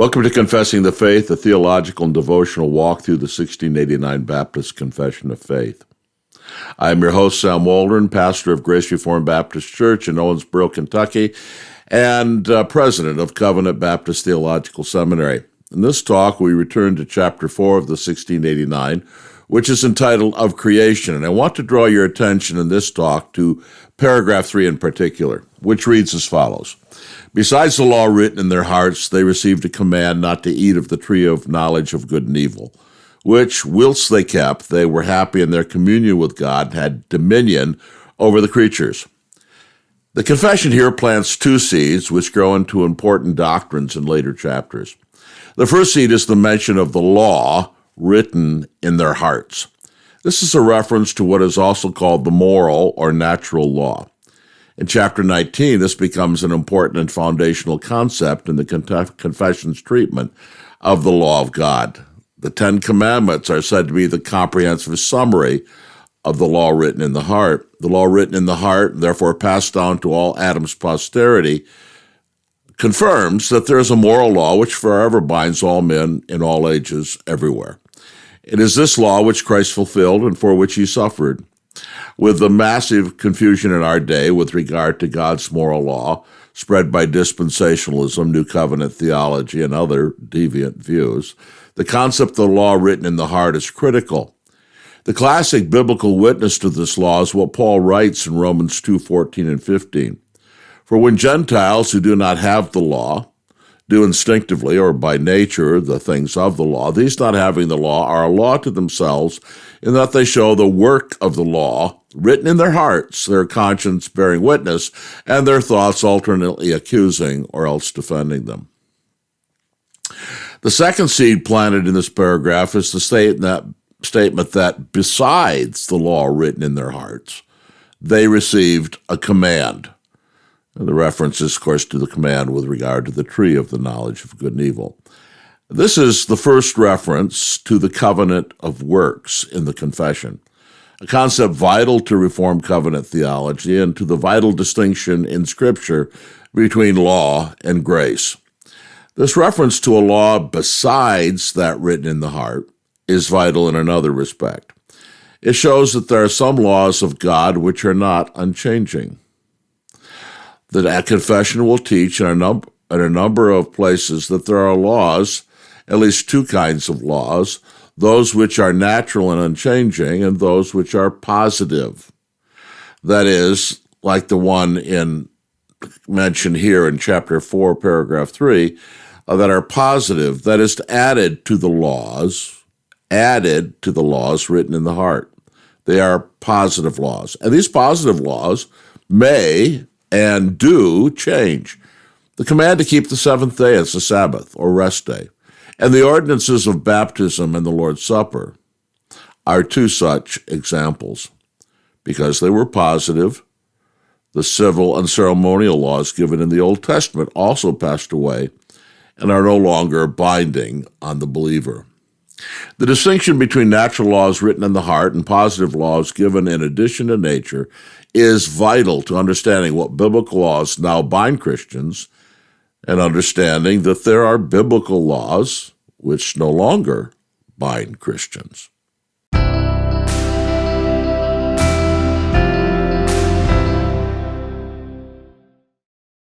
Welcome to Confessing the Faith, a theological and devotional walk through the 1689 Baptist Confession of Faith. I am your host, Sam Waldron, pastor of Grace Reformed Baptist Church in Owensboro, Kentucky, and president of Covenant Baptist Theological Seminary. In this talk, we return to chapter 4 of the 1689, which is entitled Of Creation, and I want to draw your attention in this talk to paragraph 3 in particular, which reads as follows. Besides the law written in their hearts, they received a command not to eat of the tree of knowledge of good and evil, which, whilst they kept, they were happy in their communion with God and had dominion over the creatures. The confession here plants two seeds which grow into important doctrines in later chapters. The first seed is the mention of the law written in their hearts. This is a reference to what is also called the moral or natural law. In chapter 19, this becomes an important and foundational concept in the confession's treatment of the law of God. The 10 Commandments are said to be the comprehensive summary of the law written in the heart. The law written in the heart, and therefore passed down to all Adam's posterity, confirms that there is a moral law which forever binds all men in all ages everywhere. It is this law which Christ fulfilled and for which he suffered. With the massive confusion in our day with regard to God's moral law, spread by dispensationalism, New Covenant theology, and other deviant views, the concept of the law written in the heart is critical. The classic biblical witness to this law is what Paul writes in Romans 2:14 and 15. For when Gentiles who do not have the law do instinctively or by nature the things of the law, these not having the law are a law to themselves in that they show the work of the law written in their hearts, their conscience bearing witness, and their thoughts alternately accusing or else defending them. The second seed planted in this paragraph is the statement that besides the law written in their hearts, they received a command. And the reference is, of course, to the command with regard to the tree of the knowledge of good and evil. This is the first reference to the covenant of works in the confession, a concept vital to Reformed covenant theology and to the vital distinction in Scripture between law and grace. This reference to a law besides that written in the heart is vital in another respect. It shows that there are some laws of God which are not unchanging. The confession will teach in a number of places that there are laws, at least two kinds of laws, those which are natural and unchanging, and those which are positive. That is, like the one mentioned here in chapter 4, paragraph 3, that are positive, that is, added to the laws written in the heart. They are positive laws. And these positive laws may and do change. The command to keep the seventh day as the Sabbath or rest day, and the ordinances of baptism and the Lord's Supper are two such examples. Because they were positive, the civil and ceremonial laws given in the Old Testament also passed away and are no longer binding on the believer. The distinction between natural laws written in the heart and positive laws given in addition to nature is vital to understanding what biblical laws now bind Christians and understanding that there are biblical laws which no longer bind Christians.